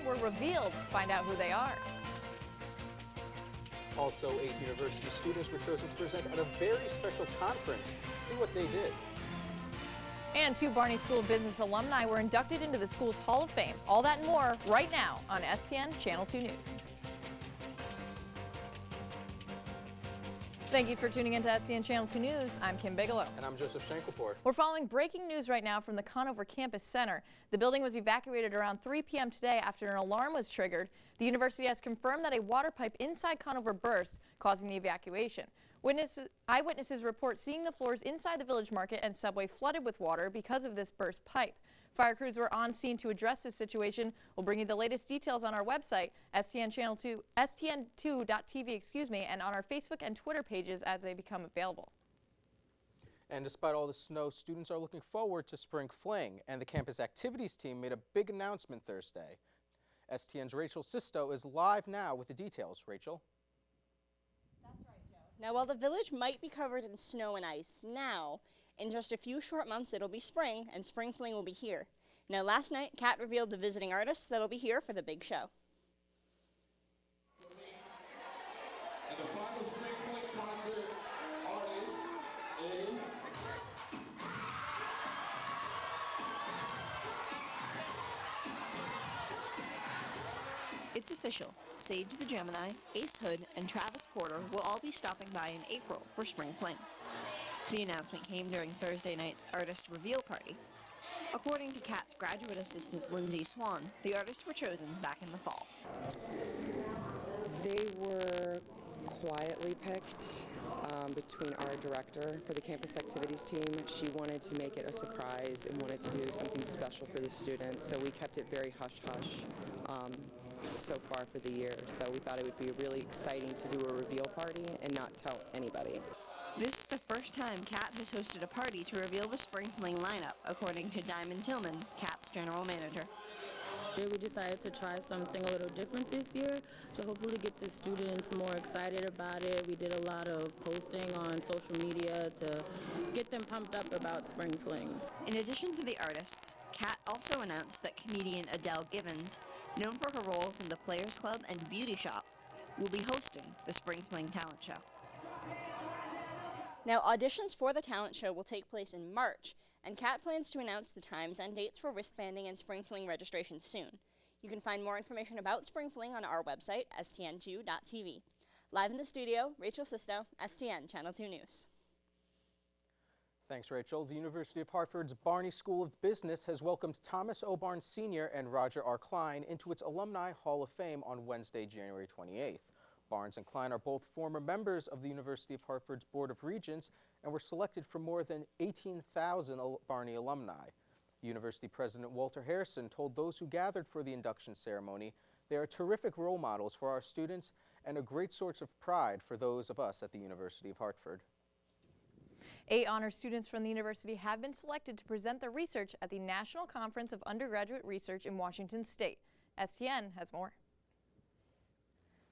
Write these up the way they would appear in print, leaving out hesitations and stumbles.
were revealed. Find out who they are. Also, 8 university students were chosen to present at a very special conference. See what they did. And 2 Barney School of Business alumni were inducted into the school's Hall of Fame. All that and more right now on STN Channel 2 News. Thank you for tuning in to STN Channel 2 News. I'm Kim Bigelow. And I'm Joseph Shankelpour. We're following breaking news right now from the Conover Campus Center. The building was evacuated around 3 p.m. today after an alarm was triggered. The university has confirmed that a water pipe inside Conover burst, causing the evacuation. Eyewitnesses report seeing the floors inside the Village Market and subway flooded with water because of this burst pipe. Fire crews were on scene to address this situation. We'll bring you the latest details on our website, stn2.tv, and on our Facebook and Twitter pages as they become available. And despite all the snow, students are looking forward to Spring Fling, and the campus activities team made a big announcement Thursday. STN's Rachel Sisto is live now with the details. Rachel? That's right, Joe. Now, while the village might be covered in snow and ice now, in just a few short months it'll be spring, and Spring Fling will be here. Now, last night, Kat revealed the visiting artists that'll be here for the big show. And the final Spring Fling concert artist is... It's official. Sage the Gemini, Ace Hood, and Travis Porter will all be stopping by in April for Spring Fling. The announcement came during Thursday night's artist reveal party. According to Kat's graduate assistant, Lindsay Swan, the artists were chosen back in the fall. They were quietly picked between our director for the campus activities team. She wanted to make it a surprise and wanted to do something special for the students, so we kept it very hush-hush so far for the year. So we thought it would be really exciting to do a reveal party and not tell anybody. This is the first time Kat has hosted a party to reveal the Spring Fling lineup, according to Diamond Tillman, Kat's general manager. We decided to try something a little different this year to hopefully get the students more excited about it. We did a lot of posting on social media to get them pumped up about Spring Flings. In addition to the artists, Kat also announced that comedian Adele Givens, known for her roles in the Players Club and Beauty Shop, will be hosting the Spring Fling Talent Show. Now, auditions for the talent show will take place in March, and Kat plans to announce the times and dates for wristbanding and Spring Fling registration soon. You can find more information about Spring Fling on our website, stn2.tv. Live in the studio, Rachel Sisto, STN Channel 2 News. Thanks, Rachel. The University of Hartford's Barney School of Business has welcomed Thomas O. Barnes Sr. and Roger R. Klein into its Alumni Hall of Fame on Wednesday, January 28th. Barnes and Klein are both former members of the University of Hartford's Board of Regents and were selected from more than 18,000 Barney alumni. University President Walter Harrison told those who gathered for the induction ceremony they are terrific role models for our students and a great source of pride for those of us at the University of Hartford. 8 honor students from the university have been selected to present their research at the National Conference of Undergraduate Research in Washington State. STN has more.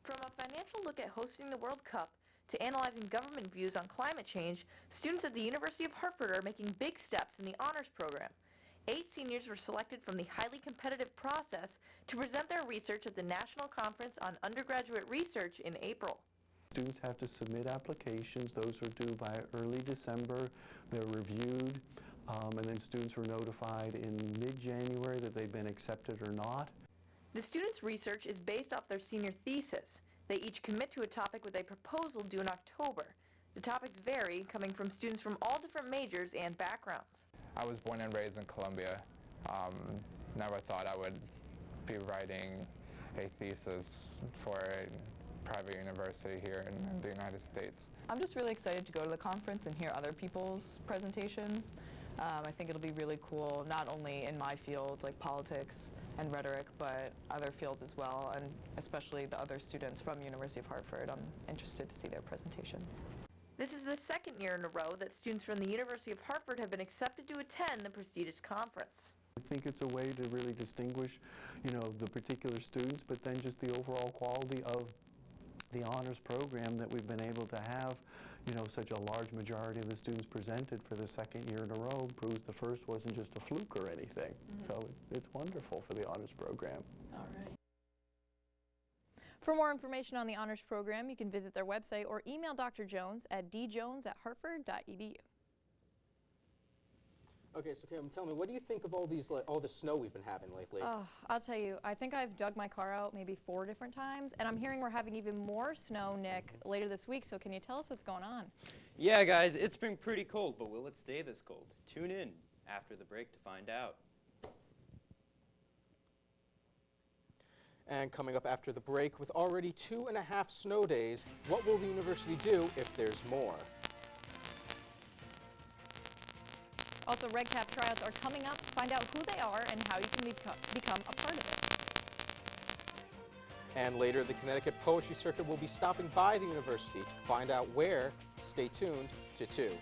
From a financial look at hosting the World Cup to analyzing government views on climate change, students at the University of Hartford are making big steps in the honors program. 8 seniors were selected from the highly competitive process to present their research at the National Conference on Undergraduate Research in April. Students have to submit applications. Those are due by early December. They're reviewed, and then students were notified in mid-January that they've been accepted or not. The students' research is based off their senior thesis. They each commit to a topic with a proposal due in October. The topics vary, coming from students from all different majors and backgrounds. I was born and raised in Columbia. Never thought I would be writing a thesis for a private university here in the United States. I'm just really excited to go to the conference and hear other people's presentations. I think it'll be really cool, not only in my field, like politics and rhetoric, but other fields as well, and especially the other students from University of Hartford. I'm interested to see their presentations. This is the second year in a row that students from the University of Hartford have been accepted to attend the prestigious conference. I think it's a way to really distinguish, the particular students, but then just the overall quality of the honors program that we've been able to have. Such a large majority of the students presented for the second year in a row proves the first wasn't just a fluke or anything. So it's wonderful for the honors program. All right. For more information on the honors program, you can visit their website or email Dr. Jones at djones@hartford.edu. Okay, so Kim, tell me, what do you think of all the snow we've been having lately? Oh, I'll tell you, I think I've dug my car out maybe 4 different times, and I'm hearing we're having even more snow, Nick, later this week, so can you tell us what's going on? Yeah, guys, it's been pretty cold, but will it stay this cold? Tune in after the break to find out. And coming up after the break, with already 2.5 snow days, what will the university do if there's more? Also, Red Cap tryouts are coming up. Find out who they are and how you can become a part of it. And later, the Connecticut Poetry Circuit will be stopping by the university to find out where. Stay tuned to 2.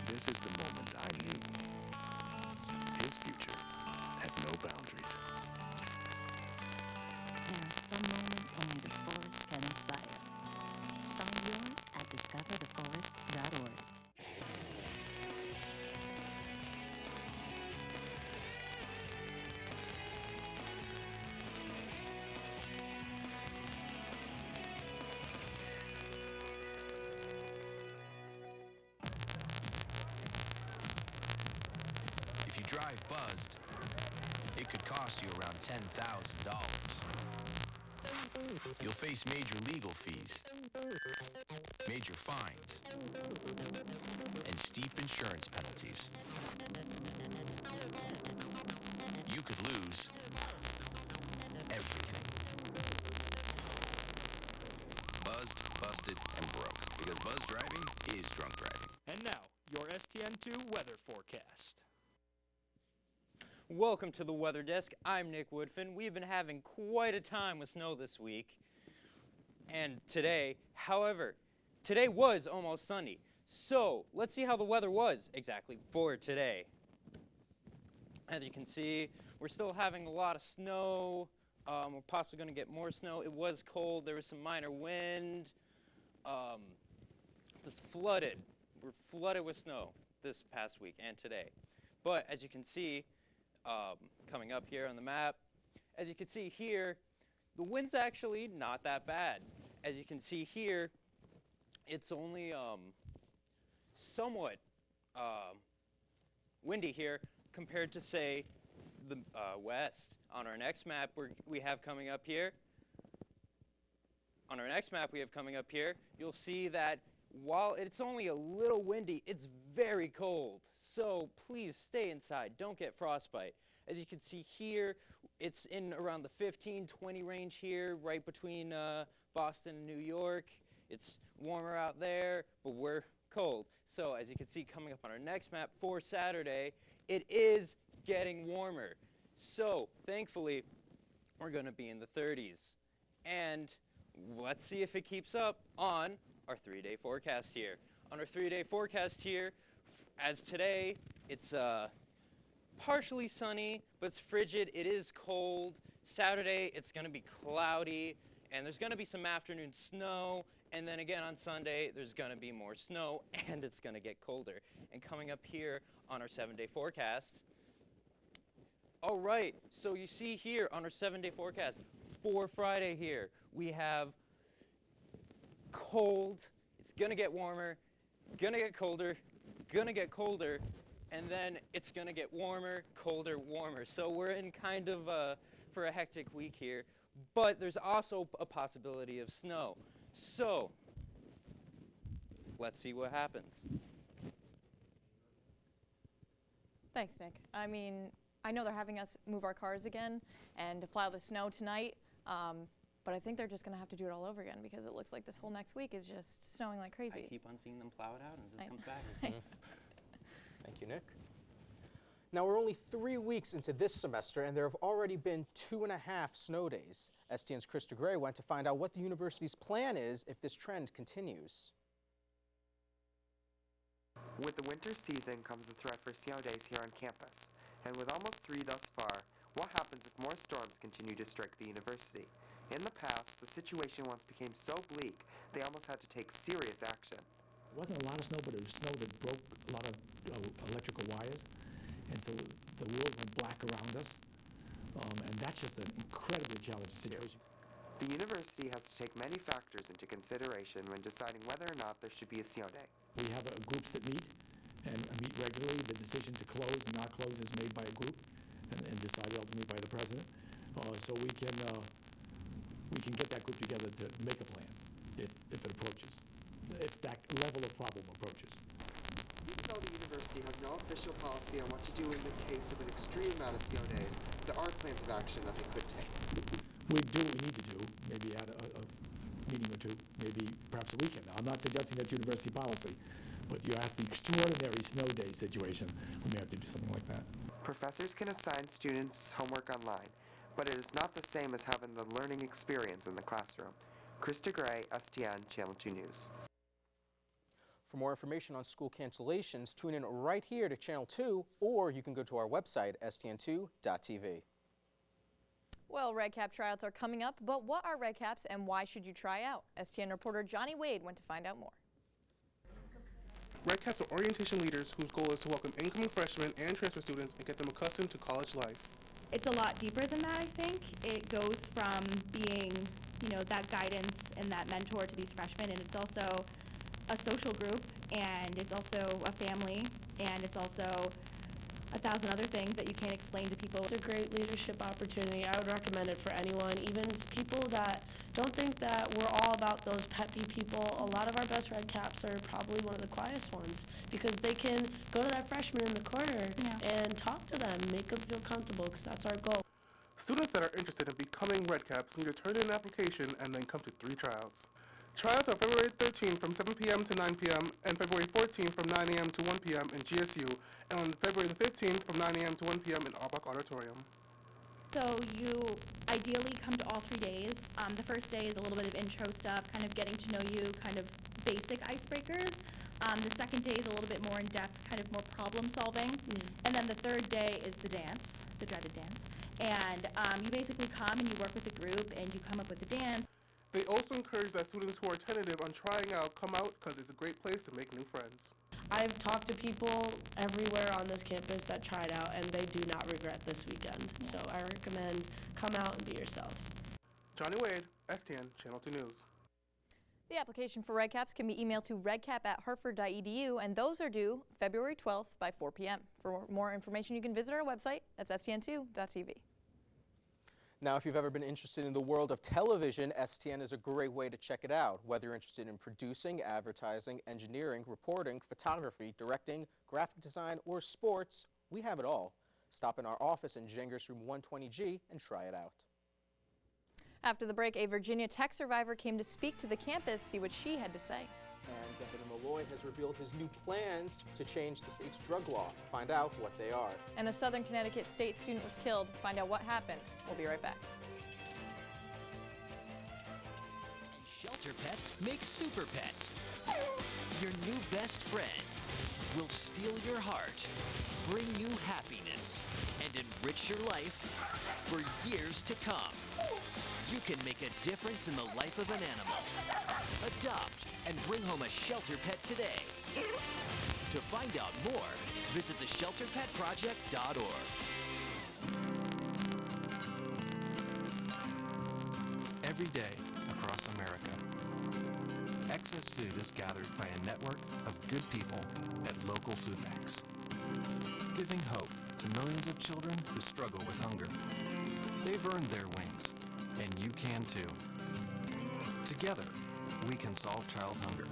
This is the moment I knew. His future had no boundaries. There are some moments only the forest can inspire. Find yours at discovertheforest.org. If you drive buzzed, it could cost you around $10,000. You'll face major legal fees, major fines, and steep insurance penalties. You could lose everything. Buzzed, busted, and broke. Because buzz driving is drunk driving. And now, your STN2 weather forecast. Welcome to the Weather Desk. I'm Nick Woodfin. We've been having quite a time with snow this week. And today, however, today was almost sunny. So, let's see how the weather was exactly for today. As you can see, we're still having a lot of snow. We're possibly going to get more snow. It was cold. There was some minor wind. Just flooded. We're flooded with snow this past week and today. But as you can see, coming up here on the map, as you can see here, the wind's actually not that bad. As you can see here, it's only somewhat windy here compared to, say, the west. On our next map we have coming up here, you'll see that while it's only a little windy, it's very cold. So please stay inside. Don't get frostbite. As you can see here, it's in around the 15-20 range here, right between Boston and New York. It's warmer out there, but we're cold. So as you can see coming up on our next map for Saturday, it is getting warmer. So thankfully, we're going to be in the 30s. And let's see if it keeps up on our 3-day forecast here. On our 3-day forecast here, as today, it's partially sunny, but it's frigid. It is cold. Saturday, it's going to be cloudy, and there's going to be some afternoon snow. And then again on Sunday, there's going to be more snow, and it's going to get colder. And coming up here on our 7-day forecast, all right, so you see here on our 7-day forecast for Friday here, we have cold, it's going to get warmer, going to get colder, and then it's going to get warmer, colder, warmer. So we're in kind of for a hectic week here, but there's also a possibility of snow. So let's see what happens. Thanks, Nick. I mean, I know they're having us move our cars again and to plow the snow tonight, but I think they're just going to have to do it all over again because it looks like this whole next week is just snowing like crazy. I keep on seeing them plow it out and it just comes back. Thank you, Nick. Now, we're only 3 weeks into this semester, and there have already been 2.5 snow days. STN's Krista Gray went to find out what the university's plan is if this trend continues. With the winter season comes the threat for snow days here on campus. And with almost 3 thus far, what happens if more storms continue to strike the university? In the past, the situation once became so bleak, they almost had to take serious action. It wasn't a lot of snow, but it was snow that broke a lot of electrical wires, and so the world went black around us, and that's just an incredibly challenging situation. The university has to take many factors into consideration when deciding whether or not there should be a snow day. We have groups that meet and meet regularly. The decision to close and not close is made by a group and decided ultimately by the president. So we can get that group together to make a plan if it approaches, if that level of problem approaches. Even though the university has no official policy on what to do in the case of an extreme amount of snow days, there are plans of action that they could take. We do what we need to do, maybe add a meeting or two, maybe perhaps a weekend. Now, I'm not suggesting that's university policy, but you ask the extraordinary snow day situation, we may have to do something like that. Professors can assign students homework online, but it is not the same as having the learning experience in the classroom. Krista Gray, STN Channel 2 News. For more information on school cancellations, tune in right here to Channel 2, or you can go to our website, stn2.tv. Well, Red Cap tryouts are coming up, but what are Red Caps and why should you try out? STN reporter Johnny Wade went to find out more. Red Caps are orientation leaders whose goal is to welcome incoming freshmen and transfer students and get them accustomed to college life. It's a lot deeper than that, I think. It goes from being, that guidance and that mentor to these freshmen, and it's also a social group, and it's also a family, and it's also 1,000 other things that you can't explain to people. It's a great leadership opportunity. I would recommend it for anyone, even people that don't think that we're all about those peppy people. A lot of our best Red Caps are probably one of the quietest ones because they can go to that freshman in the corner and talk to them, make them feel comfortable, because that's our goal. Students that are interested in becoming Red Caps need to turn in an application and then come to 3 tryouts. Tryouts are February 13th from 7 p.m. to 9 p.m. and February 14th from 9 a.m. to 1 p.m. in GSU, and on February the 15th from 9 a.m. to 1 p.m. in Auerbach Auditorium. So you ideally come to all 3 days. The first day is a little bit of intro stuff, kind of getting to know you, kind of basic icebreakers. The second day is a little bit more in-depth, kind of more problem solving. And then the third day is the dance, the dreaded dance. And you basically come and you work with a group and you come up with a dance. They also encourage that students who are tentative on trying out come out because it's a great place to make new friends. I've talked to people everywhere on this campus that tried out, and they do not regret this weekend. So I recommend come out and be yourself. Johnny Wade, STN Channel 2 News. The application for Red Caps can be emailed to redcap@hartford.edu, and those are due February 12th by 4 p.m. For more information, you can visit our website. That's stn2.tv. Now, if you've ever been interested in the world of television, STN is a great way to check it out. Whether you're interested in producing, advertising, engineering, reporting, photography, directing, graphic design, or sports, we have it all. Stop in our office in Jengers Room 120G and try it out. After the break, a Virginia Tech survivor came to speak to the campus, see what she had to say. And Governor Malloy has revealed his new plans to change the state's drug law. Find out what they are. And a Southern Connecticut state student was killed. Find out what happened. We'll be right back. Shelter Pets make super pets. Your new best friend will steal your heart, bring you happiness, and enrich your life for years to come. You can make a difference in the life of an animal. Adopt and bring home a shelter pet today. To find out more, visit theshelterpetproject.org. Every day across America, excess food is gathered by a network of good people at local food banks, giving hope to millions of children who struggle with hunger. They've earned their wings, and you can too. Together, we can solve child hunger.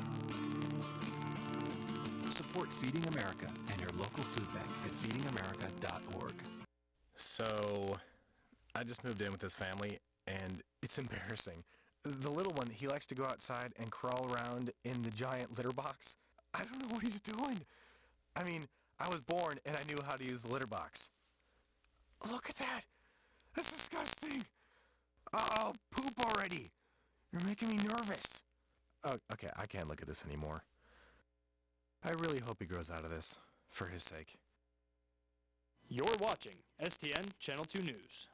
Support Feeding America and your local food bank at feedingamerica.org. So, I just moved in with this family, and it's embarrassing. The little one, he likes to go outside and crawl around in the giant litter box. I don't know what he's doing. I mean, I was born and I knew how to use the litter box. Look at that! That's disgusting! Oh, poop already! You're making me nervous. Oh, okay, I can't look at this anymore. I really hope he grows out of this, for his sake. You're watching STN Channel 2 News.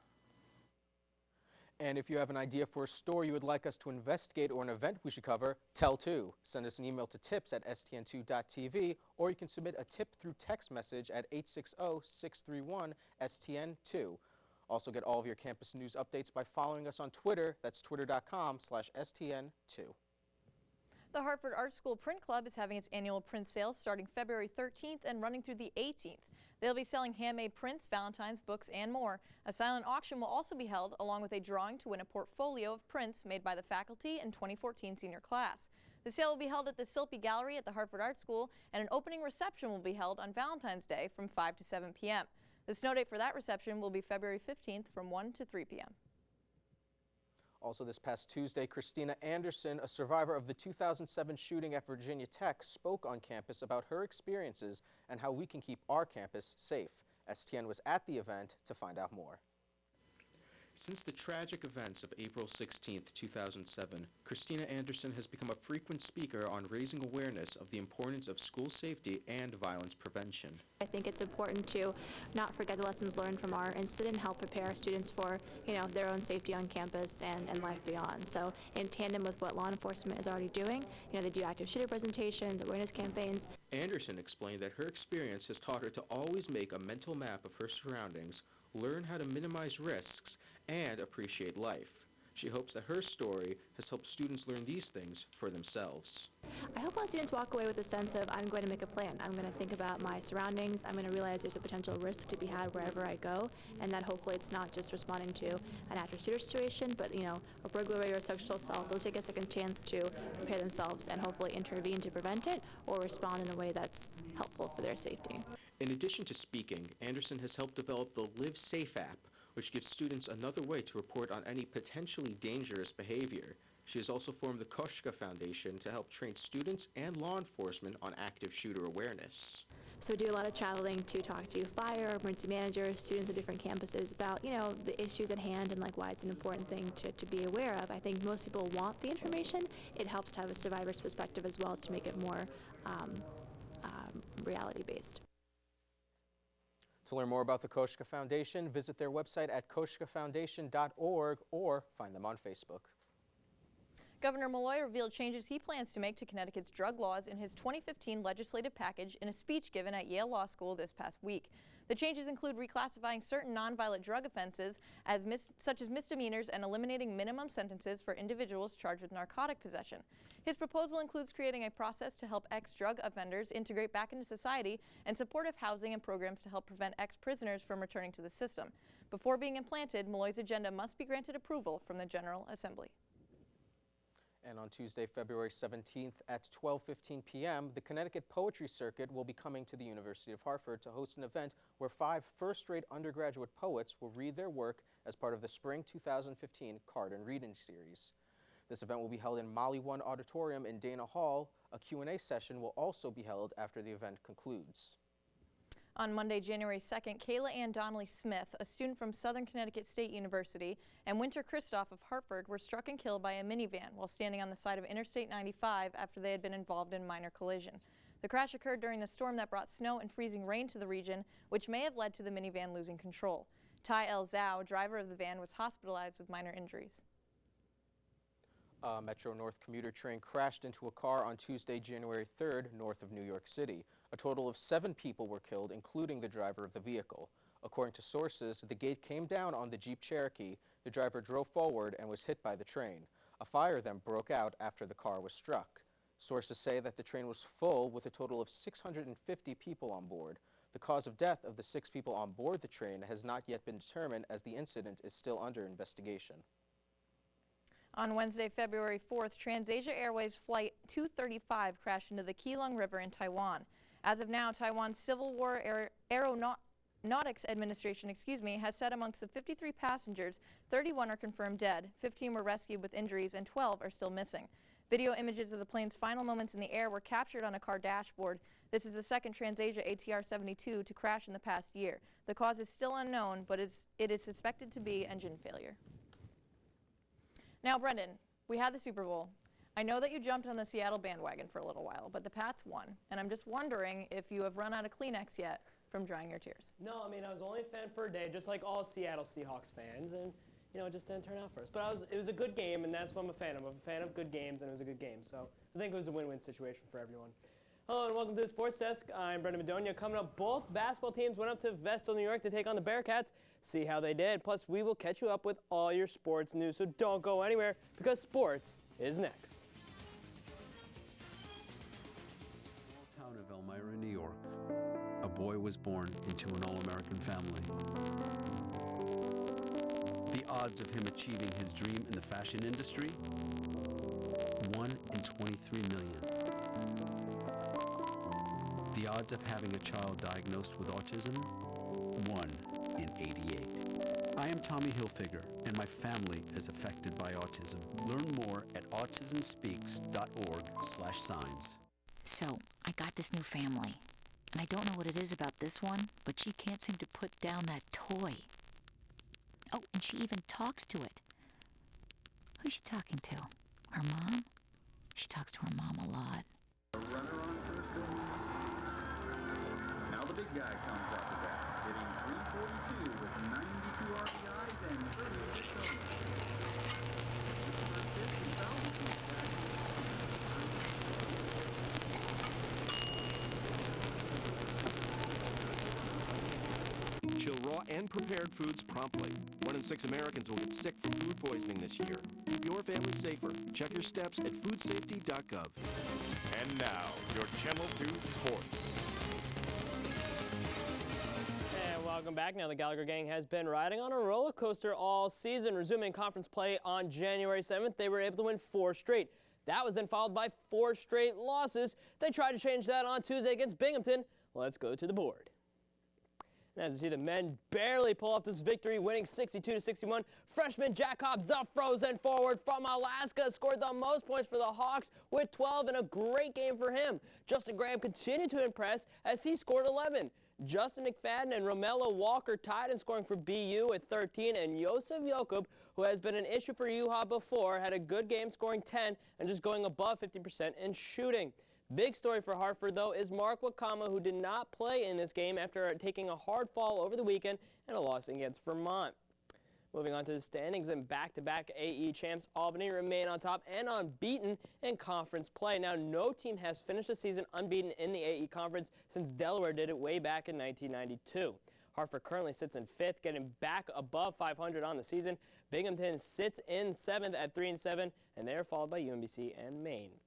And if you have an idea for a story you would like us to investigate or an event we should cover, tell too. Send us an email to tips@stn2.tv, or you can submit a tip through text message at 860-631-STN2. Also get all of your campus news updates by following us on Twitter. That's twitter.com/STN2. The Hartford Art School Print Club is having its annual print sales starting February 13th and running through the 18th. They'll be selling handmade prints, Valentine's, books, and more. A silent auction will also be held, along with a drawing to win a portfolio of prints made by the faculty in 2014 senior class. The sale will be held at the Silpy Gallery at the Hartford Art School, and an opening reception will be held on Valentine's Day from 5 to 7 p.m. The snow date for that reception will be February 15th from 1 to 3 p.m. Also this past Tuesday, Christina Anderson, a survivor of the 2007 shooting at Virginia Tech, spoke on campus about her experiences and how we can keep our campus safe. STN was at the event to find out more. Since the tragic events of April 16, 2007, Christina Anderson has become a frequent speaker on raising awareness of the importance of school safety and violence prevention. I think it's important to not forget the lessons learned from our incident and help prepare students for, their own safety on campus and life beyond. So in tandem with what law enforcement is already doing, they do active shooter presentations, awareness campaigns. Anderson explained that her experience has taught her to always make a mental map of her surroundings, learn how to minimize risks, and appreciate life. She hopes that her story has helped students learn these things for themselves. I hope all students walk away with a sense of, I'm going to make a plan. I'm going to think about my surroundings. I'm going to realize there's a potential risk to be had wherever I go, and that hopefully it's not just responding to an active shooter situation, but, a burglary or sexual assault. They'll take a second chance to prepare themselves and hopefully intervene to prevent it or respond in a way that's helpful for their safety. In addition to speaking, Anderson has helped develop the Live Safe app, which gives students another way to report on any potentially dangerous behavior. She has also formed the Koshka Foundation to help train students and law enforcement on active shooter awareness. So we do a lot of traveling to talk to fire, emergency managers, students at different campuses about, the issues at hand and why it's an important thing to be aware of. I think most people want the information. It helps to have a survivor's perspective as well to make it more reality-based. To learn more about the Koshka Foundation, visit their website at koshkafoundation.org or find them on Facebook. Governor Malloy revealed changes he plans to make to Connecticut's drug laws in his 2015 legislative package in a speech given at Yale Law School this past week. The changes include reclassifying certain nonviolent drug offenses such as misdemeanors and eliminating minimum sentences for individuals charged with narcotic possession. His proposal includes creating a process to help ex-drug offenders integrate back into society and supportive housing and programs to help prevent ex-prisoners from returning to the system. Before being implanted, Malloy's agenda must be granted approval from the General Assembly. And on Tuesday, February 17th at 12:15 p.m., the Connecticut Poetry Circuit will be coming to the University of Hartford to host an event where 5 first-rate undergraduate poets will read their work as part of the Spring 2015 Card and Reading Series. This event will be held in Molly 1 Auditorium in Dana Hall. A Q&A session will also be held after the event concludes. On Monday, January 2nd, Kayla Ann Donnelly Smith, a student from Southern Connecticut State University, and Winter Kristoff of Hartford were struck and killed by a minivan while standing on the side of Interstate 95 after they had been involved in a minor collision. The crash occurred during the storm that brought snow and freezing rain to the region, which may have led to the minivan losing control. Ty L. Zhao, driver of the van, was hospitalized with minor injuries. A Metro North commuter train crashed into a car on Tuesday, January 3rd, north of New York City. A total of 7 people were killed, including the driver of the vehicle. According to sources, the gate came down on the Jeep Cherokee. The driver drove forward and was hit by the train. A fire then broke out after the car was struck. Sources say that the train was full with a total of 650 people on board. The cause of death of the 6 people on board the train has not yet been determined, as the incident is still under investigation. On Wednesday, February 4th, TransAsia Airways Flight 235 crashed into the Keelung River in Taiwan. As of now, Taiwan's Civil War Aeronautics Administration has said amongst the 53 passengers, 31 are confirmed dead, 15 were rescued with injuries, and 12 are still missing. Video images of the plane's final moments in the air were captured on a car dashboard. This is the second TransAsia ATR-72 to crash in the past year. The cause is still unknown, but it is suspected to be engine failure. Now, Brendan, we had the Super Bowl. I know that you jumped on the Seattle bandwagon for a little while, but the Pats won, and I'm just wondering if you have run out of Kleenex yet from drying your tears. No, I mean, I was only a fan for a day, just like all Seattle Seahawks fans, and, you know, it just didn't turn out for us. But it was a good game, and that's what I'm a fan of. I'm a fan of good games, and it was a good game. So I think it was a win-win situation for everyone. Hello, and welcome to the Sports Desk. I'm Brendan Madonia. Coming up, both basketball teams went up to Vestal, New York to take on the Bearcats. See how they did. Plus, we will catch you up with all your sports news. So don't go anywhere, because sports is next. Small town of Elmira, New York. A boy was born into an all-American family. The odds of him achieving his dream in the fashion industry? 1 in 23 million. The odds of having a child diagnosed with autism? 1 in 88. I am Tommy Hilfiger, and my family is affected by autism. Learn more at autismspeaks.org/signs. So, I got this new family, and I don't know what it is about this one, but she can't seem to put down that toy. Oh, and she even talks to it. Who's she talking to? Her mom? She talks to her mom a lot. Runner on first base. Now the big guy comes up to bat, hitting .342 with 92 RBIs and 36 homers. Chill raw and prepared foods promptly. 1 in 6 Americans will get sick from food poisoning this year. Keep your family safer. Check your steps at foodsafety.gov. And now, your Channel 2 Sports. And welcome back. Now the Gallagher gang has been riding on a roller coaster all season. Resuming conference play on January 7th, they were able to win 4 straight. That was then followed by 4 straight losses. They tried to change that on Tuesday against Binghamton. Let's go to the board. And as you see, the men barely pull off this victory, winning 62-61. Freshman Jack Hobbs, the frozen forward from Alaska, scored the most points for the Hawks with 12 in a great game for him. Justin Graham continued to impress as he scored 11. Justin McFadden and Romello Walker tied in scoring for BU at 13, and Yosef Yokub, who has been an issue for UHA before, had a good game scoring 10 and just going above 50% in shooting. Big story for Hartford, though, is Mark Wakama, who did not play in this game after taking a hard fall over the weekend and a loss against Vermont. Moving on to the standings, and back-to-back AE champs Albany remain on top and unbeaten in conference play. Now, no team has finished the season unbeaten in the AE conference since Delaware did it way back in 1992. Hartford currently sits in 5th, getting back above 500 on the season. Binghamton sits in 7th at 3-7, and they are followed by UMBC and Maine.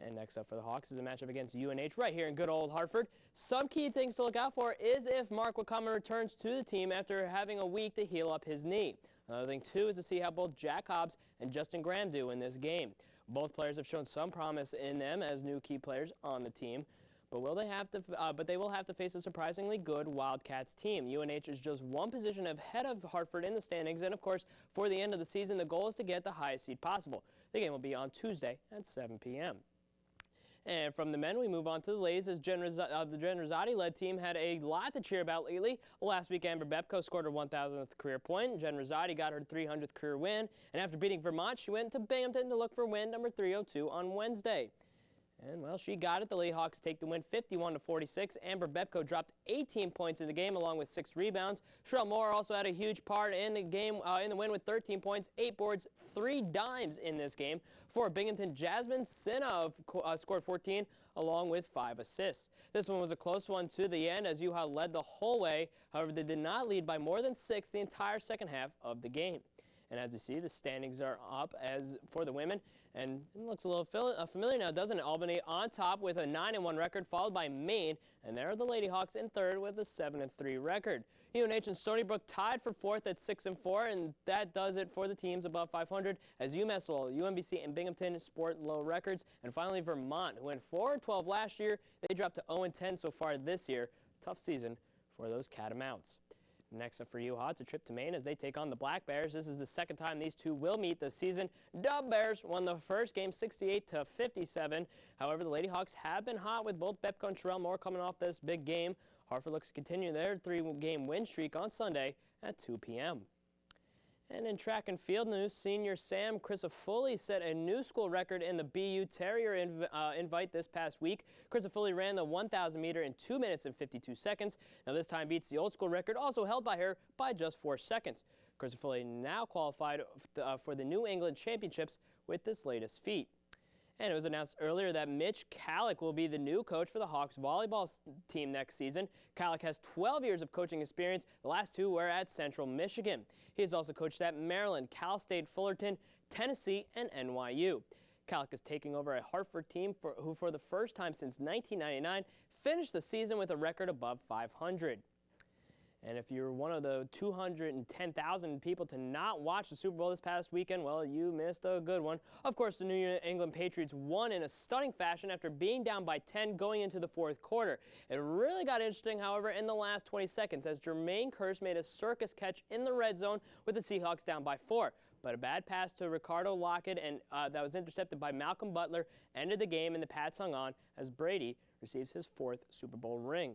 And next up for the Hawks is a matchup against UNH right here in good old Hartford. Some key things to look out for is if Mark Wakama returns to the team after having a week to heal up his knee. Another thing, too, is to see how both Jack Hobbs and Justin Graham do in this game. Both players have shown some promise in them as new key players on the team. But they will have to face a surprisingly good Wildcats team. UNH is just 1 position ahead of Hartford in the standings, and of course, for the end of the season, the goal is to get the highest seed possible. The game will be on Tuesday at 7 p.m. And from the men, we move on to the ladies as the Jen Rosati-led team had a lot to cheer about lately. Last week, Amber Bepko scored her 1,000th career point. Jen Rosati got her 300th career win. And after beating Vermont, she went to Binghamton to look for win number 302 on Wednesday. And, well, she got it. The Lady Hawks take the win 51-46. Amber Bepko dropped 18 points in the game along with 6 rebounds. Sherelle Moore also had a huge part in the game, in the win with 13 points, 8 boards, 3 dimes in this game. For Binghamton, Jasmine Sinov scored 14 along with 5 assists. This one was a close one to the end as UHA led the whole way. However, they did not lead by more than 6 the entire second half of the game. And as you see, the standings are up as for the women. And it looks a little familiar now, doesn't it? Albany on top with a 9-1 record, followed by Maine. And there are the Lady Hawks in third with a 7-3 record. UNH and Stony Brook tied for 4th at 6-4, and that does it for the teams above 500 as UMass Lowell, UMBC, and Binghamton sport low records. And finally, Vermont, who went 4-12 last year, they dropped to 0-10 so far this year. Tough season for those Catamounts. Next up for UHA, it's a trip to Maine as they take on the Black Bears. This is the second time these two will meet this season. Dub Bears won the first game 68-57. However, the Lady Hawks have been hot with both Bepko and Sherelle Moore coming off this big game. Hartford looks to continue their 3-game win streak on Sunday at 2 p.m. And in track and field news, senior Sam Crisafulli set a new school record in the BU Terrier invite this past week. Crisafulli ran the 1,000 meter in 2 minutes and 52 seconds. Now this time beats the old school record, also held by her, by just 4 seconds. Crisafulli now qualified for the New England Championships with this latest feat. And it was announced earlier that Mitch Kallick will be the new coach for the Hawks volleyball team next season. Kallick has 12 years of coaching experience. The last 2 were at Central Michigan. He has also coached at Maryland, Cal State Fullerton, Tennessee, and NYU. Kallick is taking over a Hartford team who for the first time since 1999 finished the season with a record above 500. And if you're one of the 210,000 people to not watch the Super Bowl this past weekend, well, you missed a good one. Of course, the New England Patriots won in a stunning fashion after being down by 10 going into the 4th quarter. It really got interesting, however, in the last 20 seconds as Jermaine Kearse made a circus catch in the red zone with the Seahawks down by 4. But a bad pass to Ricardo Lockett and that was intercepted by Malcolm Butler ended the game, and the Pats hung on as Brady receives his 4th Super Bowl ring.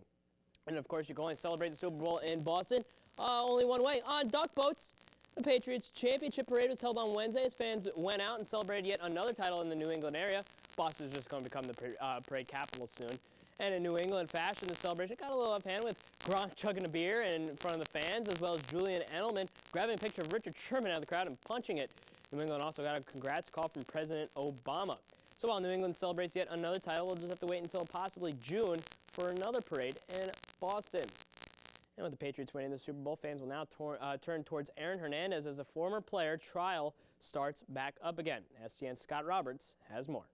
And of course, you can only celebrate the Super Bowl in Boston only one way, on duck boats. The Patriots Championship Parade was held on Wednesday as fans went out and celebrated yet another title in the New England area. Boston is just going to become the parade capital soon. And in New England fashion, the celebration got a little offhand with Gronk chugging a beer in front of the fans, as well as Julian Edelman grabbing a picture of Richard Sherman out of the crowd and punching it. New England also got a congrats call from President Obama. So while New England celebrates yet another title, we'll just have to wait until possibly June for another parade in Boston. And with the Patriots winning the Super Bowl, fans will now turn towards Aaron Hernandez as a former player. Trial starts back up again. STN's Scott Roberts has more.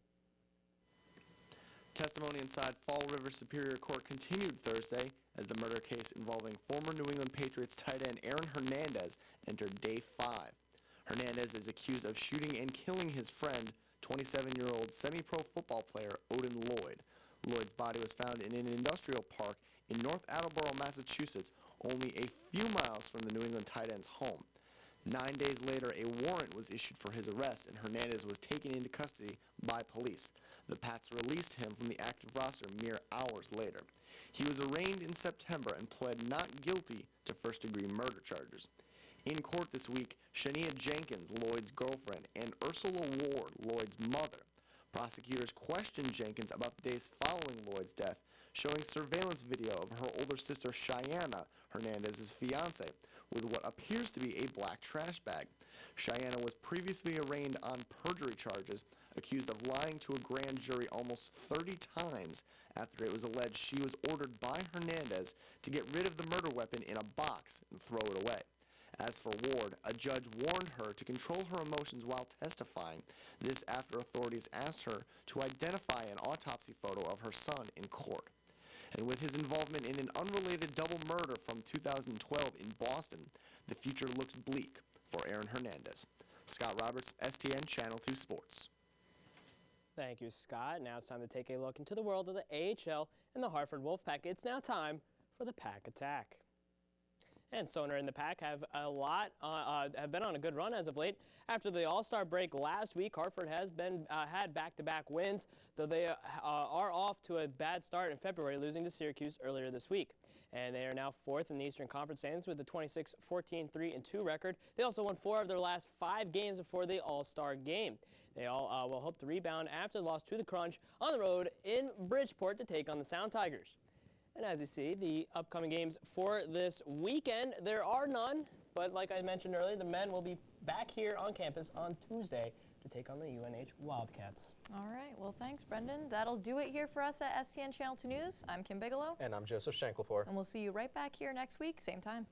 Testimony inside Fall River Superior Court continued Thursday as the murder case involving former New England Patriots tight end Aaron Hernandez entered day 5. Hernandez is accused of shooting and killing his friend, 27-year-old semi-pro football player Odin Lloyd. Lloyd's body was found in an industrial park in North Attleboro, Massachusetts, only a few miles from the New England tight end's home. 9 days later, a warrant was issued for his arrest, and Hernandez was taken into custody by police. The Pats released him from the active roster mere hours later. He was arraigned in September and pled not guilty to first-degree murder charges. In court this week, Shania Jenkins, Lloyd's girlfriend, and Ursula Ward, Lloyd's mother. Prosecutors questioned Jenkins about the days following Lloyd's death, showing surveillance video of her older sister Cheyenne, Hernandez's fiancée, with what appears to be a black trash bag. Cheyenne was previously arraigned on perjury charges, accused of lying to a grand jury almost 30 times after it was alleged she was ordered by Hernandez to get rid of the murder weapon in a box and throw it away. As for Ward, a judge warned her to control her emotions while testifying, this after authorities asked her to identify an autopsy photo of her son in court. And with his involvement in an unrelated double murder from 2012 in Boston, the future looks bleak for Aaron Hernandez. Scott Roberts, STN Channel 2 Sports. Thank you, Scott. Now it's time to take a look into the world of the AHL and the Hartford Wolfpack. It's now time for the Pack Attack. And Sonar and the Pack have been on a good run as of late. After the All-Star break last week, Hartford has had back-to-back wins, though they are off to a bad start in February, losing to Syracuse earlier this week. And they are now 4th in the Eastern Conference standings with a 26-14-3-2 record. They also won 4 of their last 5 games before the All-Star game. They all will hope to rebound after the loss to the Crunch on the road in Bridgeport to take on the Sound Tigers. And as you see, the upcoming games for this weekend, there are none. But like I mentioned earlier, the men will be back here on campus on Tuesday to take on the UNH Wildcats. All right. Well, thanks, Brendan. That'll do it here for us at STN Channel 2 News. I'm Kim Bigelow. And I'm Joseph Shanklepore. And we'll see you right back here next week, same time.